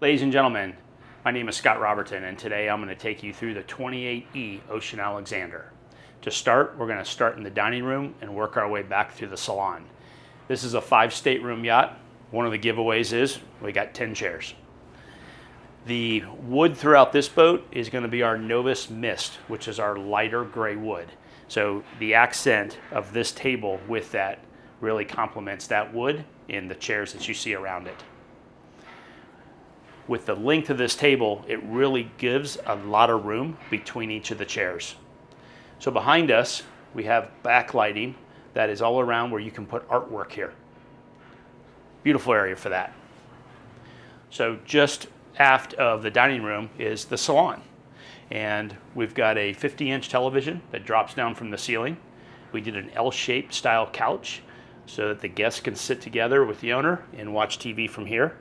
Ladies and gentlemen, my name is Scott Robertson, and today I'm going to take you through the 28E Ocean Alexander. To start, we're going to start in the dining room and work our way back through the salon. This is a 5-stateroom yacht. One of the giveaways is we got 10 chairs. The wood throughout this boat is going to be our Novus Mist, which is our lighter gray wood. So the accent of this table with that really complements that wood in the chairs that you see around it. With the length of this table, it really gives a lot of room between each of the chairs. So behind us, we have backlighting that is all around where you can put artwork here. Beautiful area for that. So just aft of the dining room is the salon. And we've got a 50-inch television that drops down from the ceiling. We did an L-shaped style couch so that the guests can sit together with the owner and watch TV from here.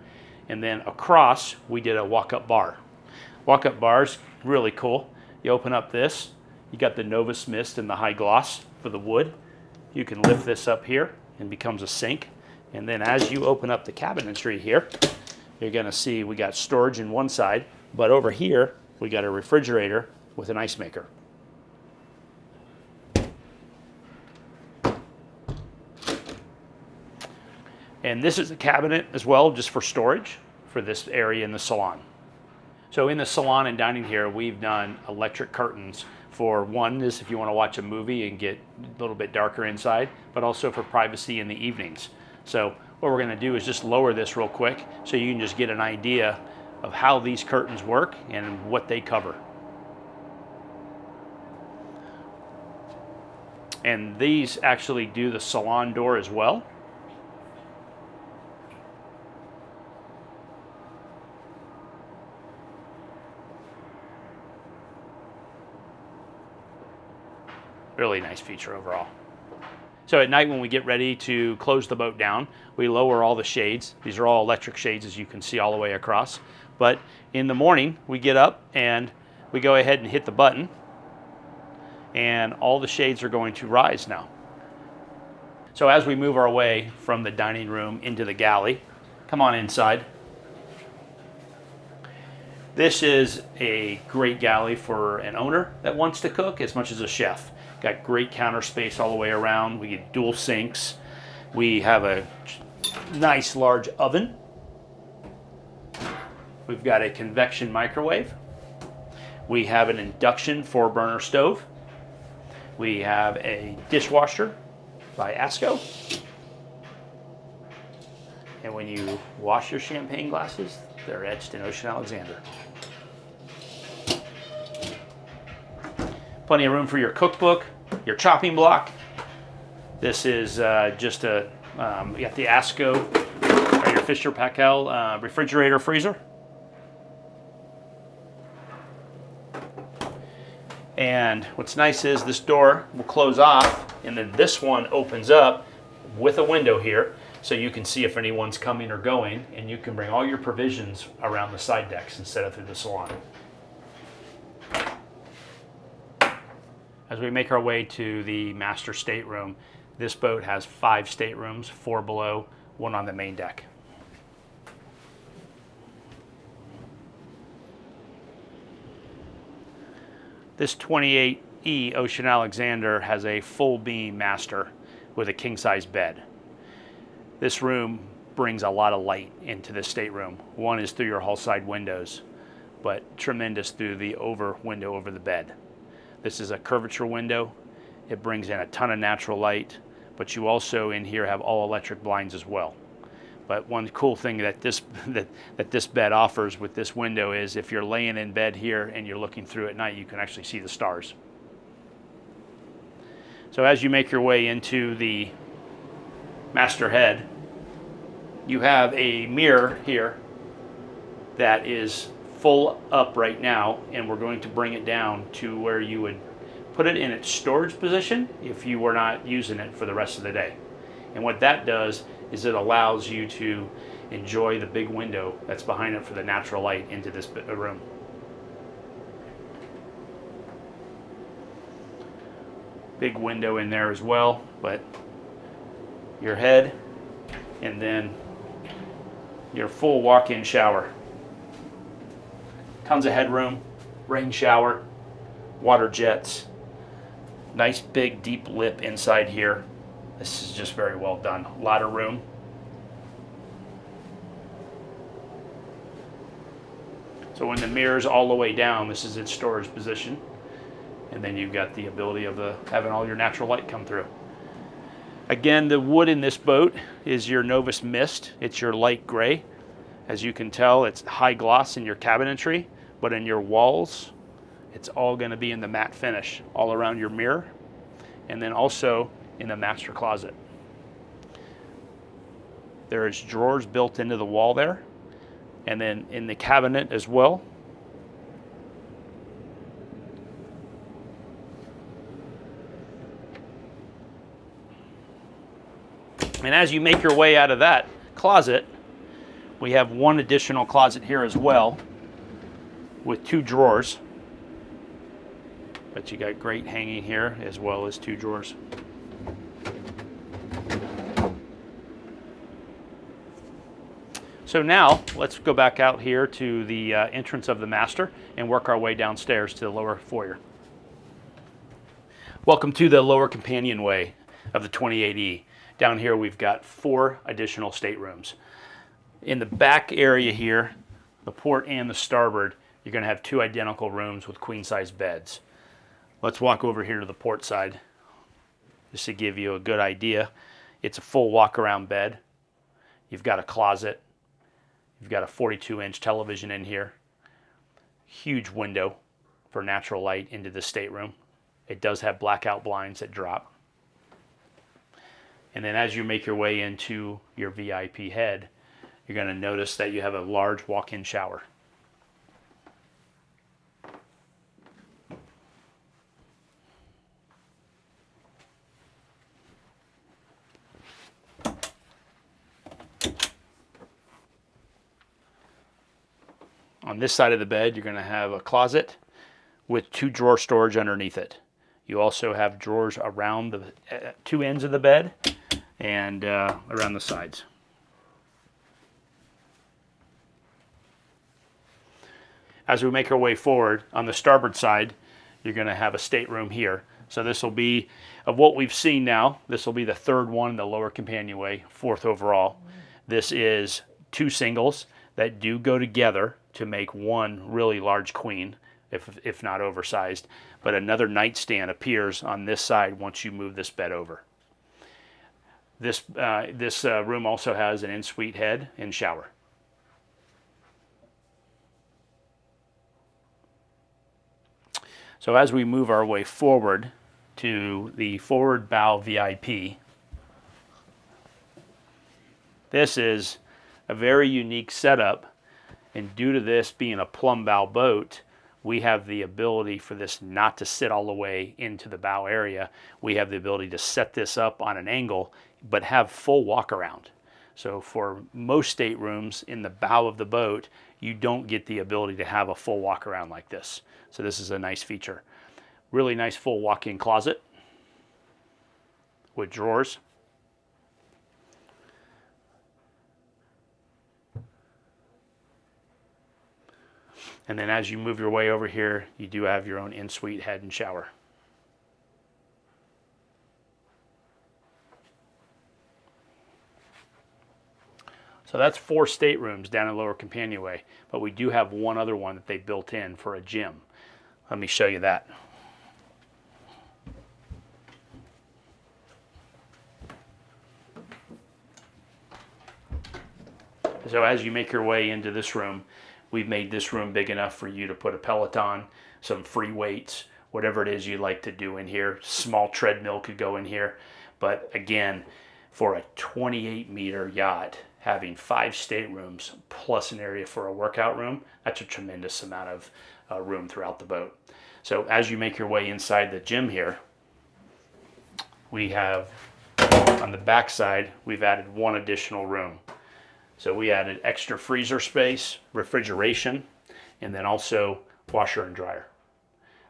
And then across, we did a walk-up bar. Walk-up bar's really cool. You open up this, you got the Novus Mist and the high gloss for the wood. You can lift this up here and becomes a sink. And then as you open up the cabinetry here, you're gonna see we got storage in one side, but over here, we got a refrigerator with an ice maker. And this is a cabinet as well, just for storage for this area in the salon. So in the salon and dining here, we've done electric curtains for one is if you want to watch a movie and get a little bit darker inside, but also for privacy in the evenings. So what we're going to do is just lower this real quick so you can just get an idea of how these curtains work and what they cover. And these actually do the salon door as well. Really nice feature overall. So at night when we get ready to close the boat down, we lower all the shades. These are all electric shades, as you can see all the way across. But in the morning, we get up and we go ahead and hit the button, and all the shades are going to rise now. So as we move our way from the dining room into the galley, come on inside. This is a great galley for an owner that wants to cook as much as a chef. Got great counter space all the way around. We get dual sinks. We have a nice large oven. We've got a convection microwave. We have an induction 4-burner stove. We have a dishwasher by Asco. And when you wash your champagne glasses, they're etched in Ocean Alexander. Plenty of room for your cookbook, your chopping block. This is just a, you got the Asco, or your Fisher Packel refrigerator freezer. And what's nice is this door will close off, and then this one opens up with a window here, so you can see if anyone's coming or going, and you can bring all your provisions around the side decks instead of through the salon. As we make our way to the master stateroom, this boat has 5 staterooms, 4 below, 1 on the main deck. This 28E Ocean Alexander has a full beam master with a king-size bed. This room brings a lot of light into this stateroom. One is through your hull side windows, but tremendous through the window over the bed. This is a curvature window. It brings in a ton of natural light, but you also in here have all electric blinds as well. But one cool thing that this bed offers with this window is if you're laying in bed here and you're looking through at night, you can actually see the stars. So as you make your way into the master head, you have a mirror here that is full up right now, and we're going to bring it down to where you would put it in its storage position if you were not using it for the rest of the day. And what that does is it allows you to enjoy the big window that's behind it for the natural light into this room. Big window in there as well, but your head and then your full walk-in shower. Tons of headroom, rain shower, water jets, nice big deep lip inside here. This is just very well done. A lot of room. So when the mirror's all the way down, this is its storage position. And then you've got the ability of having all your natural light come through. Again, the wood in this boat is your Novus Mist. It's your light gray. As you can tell, it's high gloss in your cabinetry, but in your walls, it's all going to be in the matte finish all around your mirror, and then also in the master closet. There is drawers built into the wall there, and then in the cabinet as well. And as you make your way out of that closet, we have one additional closet here as well with 2 drawers. But you got great hanging here as well as 2 drawers. So now let's go back out here to the entrance of the master and work our way downstairs to the lower foyer. Welcome to the lower companionway of the 28E. Down here we've got 4 additional staterooms. In the back area here, the port and the starboard, you're going to have 2 identical rooms with queen-size beds. Let's walk over here to the port side just to give you a good idea. It's a full walk-around bed. You've got a closet. You've got a 42-inch television in here. Huge window for natural light into the stateroom. It does have blackout blinds that drop. And then as you make your way into your VIP head, you're going to notice that you have a large walk-in shower. On this side of the bed, you're going to have a closet with 2 drawer storage underneath it. You also have drawers around the 2 ends of the bed and around the sides. As we make our way forward, on the starboard side, you're going to have a stateroom here. So this will be, of what we've seen now, this will be the 3rd one in the lower companionway, 4th overall. This is 2 singles that do go together to make one really large queen, if not oversized. But another nightstand appears on this side once you move this bed over. This room also has an en-suite head and shower. So as we move our way forward to the forward bow VIP, this is a very unique setup, and due to this being a plumb bow boat, we have the ability for this not to sit all the way into the bow area. We have the ability to set this up on an angle, but have full walk around. So for most staterooms in the bow of the boat, you don't get the ability to have a full walk around like this. So this is a nice feature. Really nice full walk-in closet with drawers. And then as you move your way over here, you do have your own en-suite head and shower. So that's 4 staterooms down in lower companionway, but we do have one other one that they built in for a gym. Let me show you that. So as you make your way into this room, we've made this room big enough for you to put a Peloton, some free weights, whatever it is you like to do in here. Small treadmill could go in here. But again, for a 28-meter yacht, having 5 staterooms plus an area for a workout room, that's a tremendous amount of room throughout the boat. So as you make your way inside the gym here, we have, on the back side, we've added one additional room. So we added extra freezer space, refrigeration, and then also washer and dryer.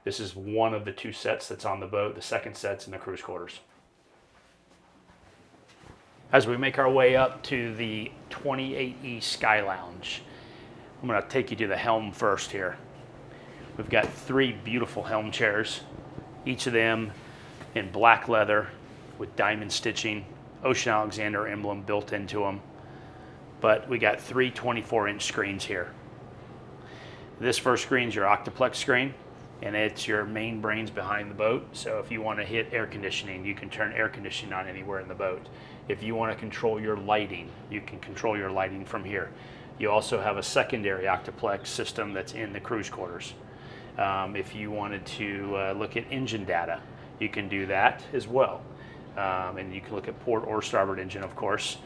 This is one of the 2 sets that's on the boat. The second set's in the cruise quarters. As we make our way up to the 28E Sky Lounge, I'm going to take you to the Helm first here. We've got 3 beautiful Helm chairs, each of them in black leather with diamond stitching, Ocean Alexander emblem built into them. But we got 3 24-inch screens here. This first screen is your Octoplex screen, and it's your main brains behind the boat. So if you want to hit air conditioning, you can turn air conditioning on anywhere in the boat. If you want to control your lighting, you can control your lighting from here. You also have a secondary Octoplex system that's in the cruise quarters. If you wanted to look at engine data, you can do that as well. And you can look at port or starboard engine, of course.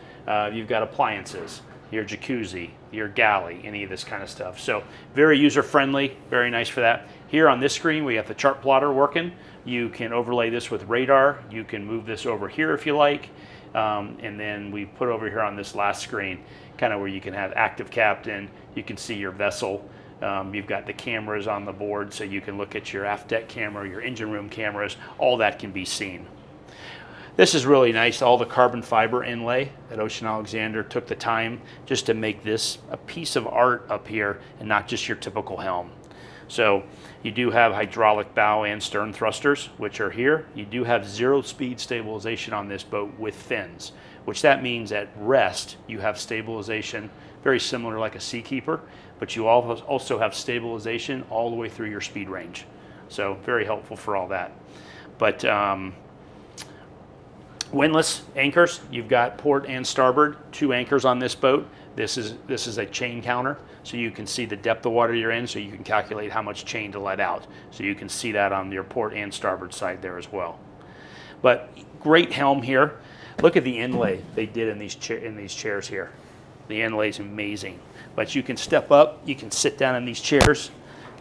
You've got appliances, your jacuzzi, your galley, any of this kind of stuff. So very user-friendly, very nice for that. Here on this screen, we have the chart plotter working. You can overlay this with radar. You can move this over here if you like. And then we put over here on this last screen, kind of where you can have active captain. You can see your vessel. You've got the cameras on the board, so you can look at your aft deck camera, your engine room cameras. All that can be seen. This is really nice, all the carbon fiber inlay that Ocean Alexander took the time just to make this a piece of art up here and not just your typical Helm. So you do have hydraulic bow and stern thrusters, which are here. You do have 0-speed stabilization on this boat with fins, which that means at rest you have stabilization, very similar like a Seakeeper, but you also have stabilization all the way through your speed range. So very helpful for all that. But windlass anchors, you've got port and starboard, 2 anchors on this boat. This is a chain counter, so you can see the depth of water you're in, so you can calculate how much chain to let out. So you can see that on your port and starboard side there as well. But great Helm here. Look at the inlay they did in these chairs here. The inlay is amazing. But you can step up, you can sit down in these chairs,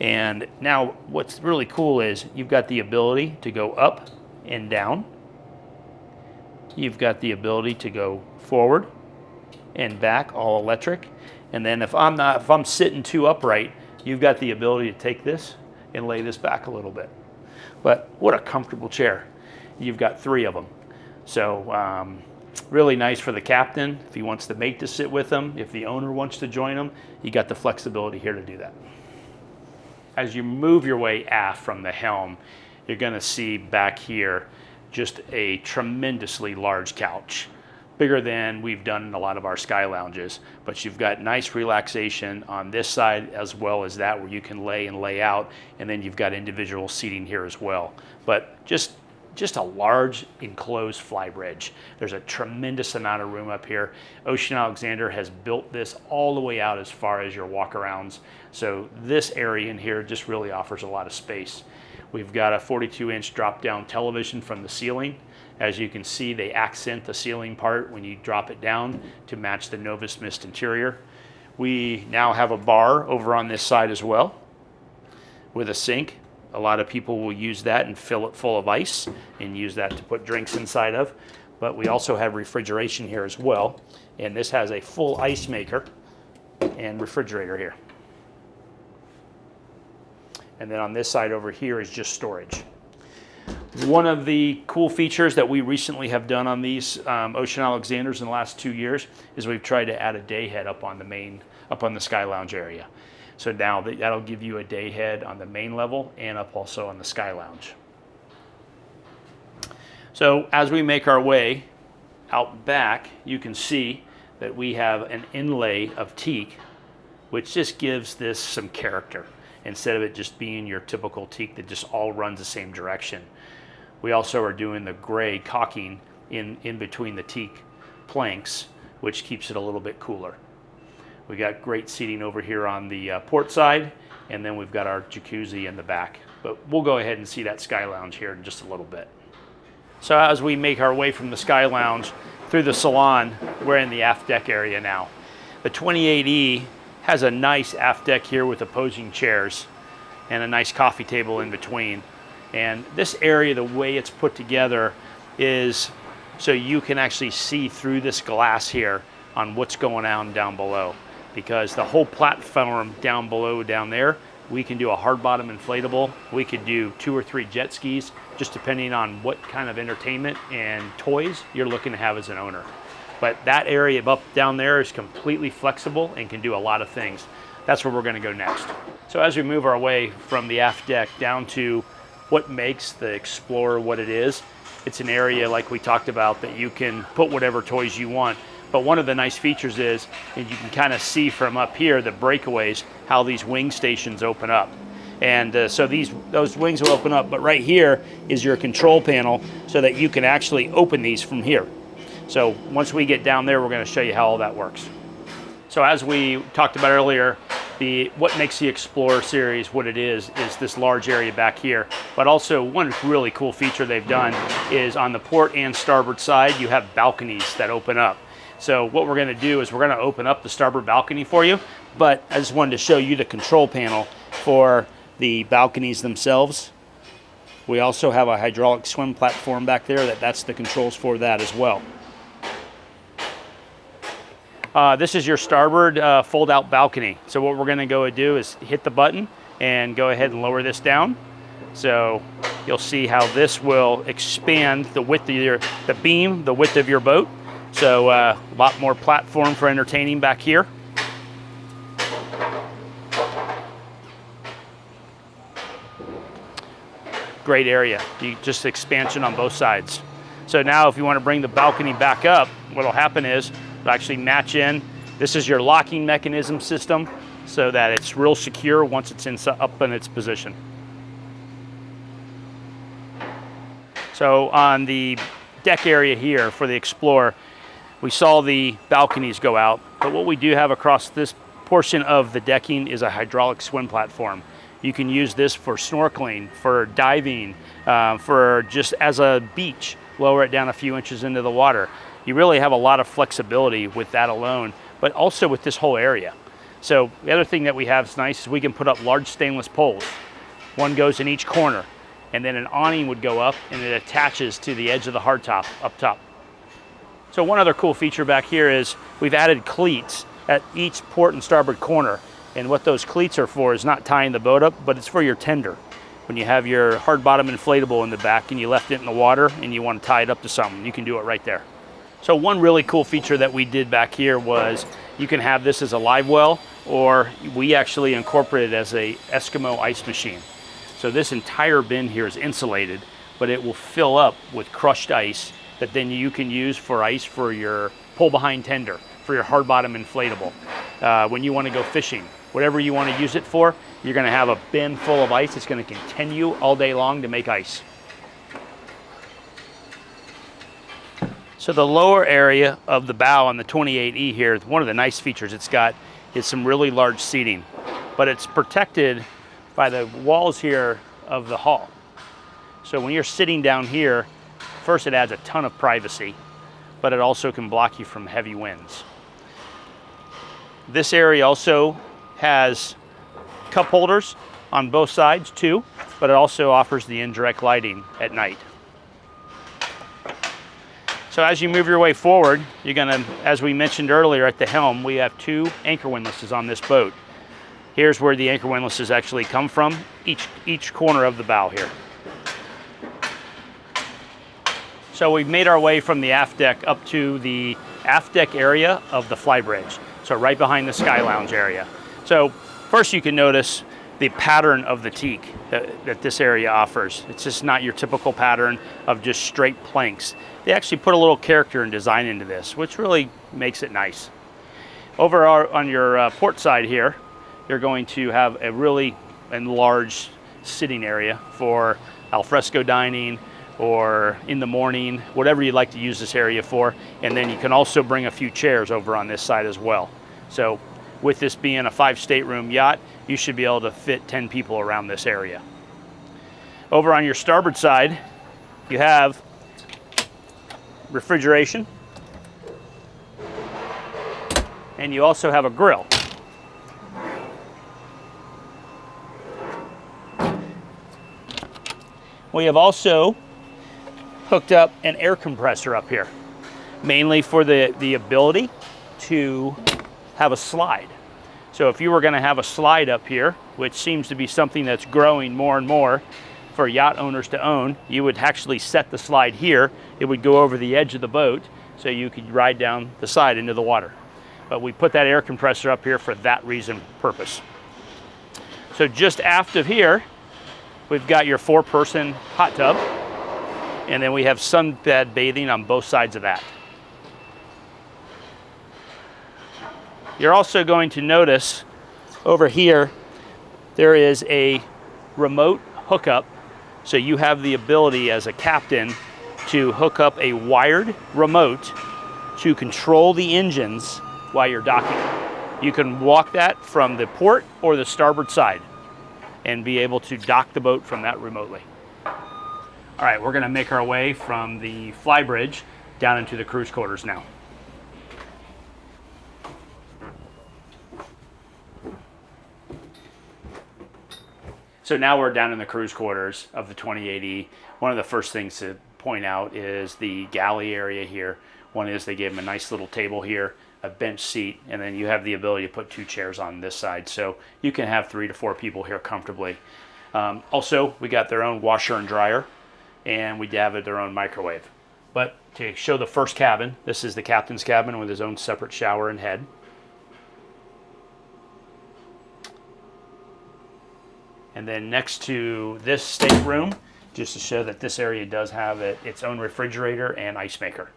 and now what's really cool is you've got the ability to go up and down. You've got the ability to go forward and back, all electric. And then if I'm sitting too upright, you've got the ability to take this and lay this back a little bit. But what a comfortable chair. You've got 3 of them. So really nice for the captain if he wants the mate to sit with him. If the owner wants to join him, you got the flexibility here to do that. As you move your way aft from the Helm, you're going to see back here just a tremendously large couch, bigger than we've done in a lot of our sky lounges. But you've got nice relaxation on this side as well as that, where you can lay and lay out, and then you've got individual seating here as well. But just a large enclosed Flybridge. There's a tremendous amount of room up here. Ocean Alexander has built this all the way out as far as your walkarounds. So this area in here just really offers a lot of space. We've got a 42-inch drop-down television from the ceiling. As you can see, they accent the ceiling part when you drop it down to match the Novus Mist interior. We now have a bar over on this side as well with a sink. A lot of people will use that and fill it full of ice and use that to put drinks inside of. But we also have refrigeration here as well. And this has a full ice maker and refrigerator here. And then on this side over here is just storage. One of the cool features that we recently have done on these Ocean Alexanders in the last 2 years is we've tried to add a day head up on the Sky Lounge area. So now that'll give you a day head on the main level and up also on the Sky Lounge. So as we make our way out back, you can see that we have an inlay of teak, which just gives this some character, instead of it just being your typical teak that just all runs the same direction. We also are doing the gray caulking in between the teak planks, which keeps it a little bit cooler. We got great seating over here on the port side, and then we've got our jacuzzi in the back. But we'll go ahead and see that Sky Lounge here in just a little bit. So as we make our way from the Sky Lounge through the Salon, we're in the aft deck area now. The 28E has a nice aft deck here with opposing chairs and a nice coffee table in between. And this area, the way it's put together is so you can actually see through this glass here on what's going on down below. Because the whole platform down below, down there, we can do a hard bottom inflatable. We could do 2 or 3 jet skis, just depending on what kind of entertainment and toys you're looking to have as an owner. But that area up down there is completely flexible and can do a lot of things. That's where we're going to go next. So as we move our way from the aft deck down to what makes the Explorer what it is, it's an area like we talked about that you can put whatever toys you want. But one of the nice features is, and you can kind of see from up here, the breakaways, how these wing stations open up. And so those wings will open up, but right here is your control panel so that you can actually open these from here. So once we get down there, we're going to show you how all that works. So as we talked about earlier, what makes the Explorer series what it is this large area back here. But also one really cool feature they've done is on the port and starboard side, you have balconies that open up. So what we're going to do is we're going to open up the starboard balcony for you, but I just wanted to show you the control panel for the balconies themselves. We also have a hydraulic swim platform back there that's the controls for that as well. This is your starboard fold-out balcony. So what we're going to go do is hit the button and go ahead and lower this down. So you'll see how this will expand the width of the beam, the width of your boat. So a lot more platform for entertaining back here. Great area. Just expansion on both sides. So now if you want to bring the balcony back up, what will happen is it'll actually match in. This is your locking mechanism system so that it's real secure once it's up in its position. So on the deck area here for the Explorer, we saw the balconies go out, but what we do have across this portion of the decking is a hydraulic swim platform. You can use this for snorkeling, for diving, for just as a beach, lower it down a few inches into the water. You really have a lot of flexibility with that alone, but also with this whole area. So the other thing that we have is nice is we can put up large stainless poles. One goes in each corner, and then an awning would go up and it attaches to the edge of the hardtop up top. So one other cool feature back here is we've added cleats at each port and starboard corner. And what those cleats are for is not tying the boat up, but it's for your tender. When you have your hard bottom inflatable in the back and you left it in the water and you want to tie it up to something, you can do it right there. So one really cool feature that we did back here was you can have this as a live well, or we actually incorporated it as a Eskimo ice machine. So this entire bin here is insulated, but it will fill up with crushed ice that then you can use for ice for your pull behind tender, for your hard bottom inflatable. When you want to go fishing, whatever you want to use it for, you're going to have a bin full of ice. It's going to continue all day long to make ice. So the lower area of the bow on the 28E here, one of the nice features it's got is some really large seating, but it's protected by the walls here of the hull. So when you're sitting down here, first it adds a ton of privacy, but it also can block you from heavy winds. This area also has cup holders on both sides too, but it also offers the indirect lighting at night. So as you move your way forward, you're gonna, as we mentioned earlier at the helm, we have 2 anchor windlasses on this boat. Here's where the anchor windlasses actually come from, each corner of the bow here. So we've made our way from the aft deck up to the aft deck area of the Flybridge. So right behind the Sky Lounge area. So first you can notice the pattern of the teak that this area offers. It's just not your typical pattern of just straight planks. They actually put a little character and design into this, which really makes it nice. Over on your port side here, you're going to have a really enlarged sitting area for alfresco dining, or in the morning, whatever you'd like to use this area for. And then you can also bring a few chairs over on this side as well. So with this being a 5-stateroom yacht, you should be able to fit 10 people around this area. Over on your starboard side, you have refrigeration, and you also have a grill. We have also hooked up an air compressor up here, mainly for the ability to have a slide. So if you were going to have a slide up here, which seems to be something that's growing more and more for yacht owners to own, you would actually set the slide here. It would go over the edge of the boat so you could ride down the side into the water. but we put that air compressor up here for that reason purpose. So just aft of here, we've got your 4-person hot tub, and then we have sunbed bathing on both sides of that. You're also going to notice over here, there is a remote hookup. So you have the ability as a captain to hook up a wired remote to control the engines while you're docking. You can walk that from the port or the starboard side and be able to dock the boat from that remotely. All right, we're gonna make our way from the Flybridge down into the cruise quarters now. So now we're down in the cruise quarters of the 28E. One of the first things to point out is the galley area here. One is they gave them a nice little table here, a bench seat, and then you have the ability to put 2 chairs on this side. So you can have 3 to 4 people here comfortably. Also, we got their own washer and dryer, and we have their own microwave. But to show the first cabin, this is the captain's cabin with his own separate shower and head. And then next to this stateroom, just to show that this area does have its own refrigerator and ice maker.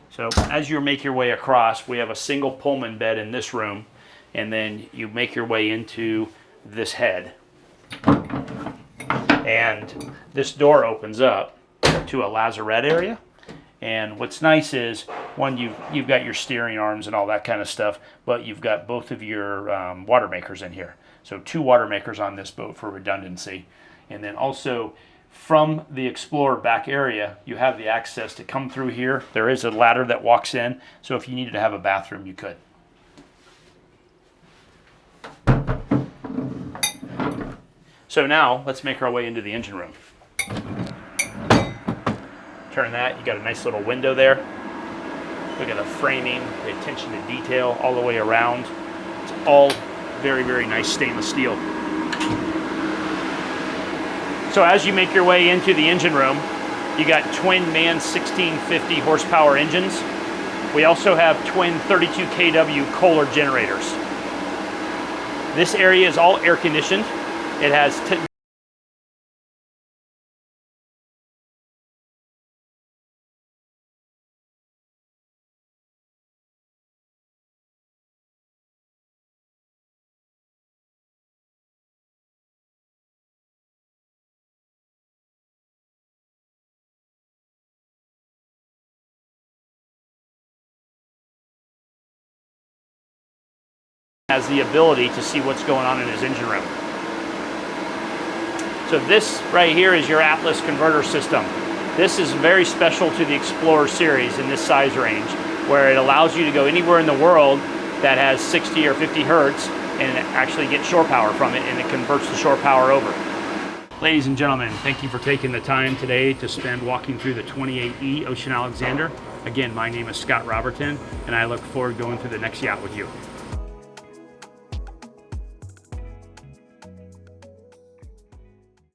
So as you make your way across, we have a single Pullman bed in this room, and then you make your way into this head. And this door opens up to a lazarette area. And what's nice is, one, you've got your steering arms and all that kind of stuff, but you've got both of your water makers in here. So 2 water makers on this boat for redundancy. And then also from the Explorer back area, you have the access to come through here. There is a ladder that walks in, so if you needed to have a bathroom, you could. So now let's make our way into the engine room. Turn that, you got a nice little window there. Look at the framing, the attention to detail all the way around. It's all very, very nice stainless steel. So as you make your way into the engine room, you got twin MAN 1650 horsepower engines. We also have twin 32 kW Kohler generators. This area is all air conditioned. It has has the ability to see what's going on in his engine room. So this right here is your Atlas converter system. This is very special to the Explorer series in this size range, where it allows you to go anywhere in the world that has 60 or 50 hertz and actually get shore power from it, and it converts the shore power over. Ladies and gentlemen, thank you for taking the time today to spend walking through the 28E Ocean Alexander. Again, my name is Scott Robertson, and I look forward to going through the next yacht with you.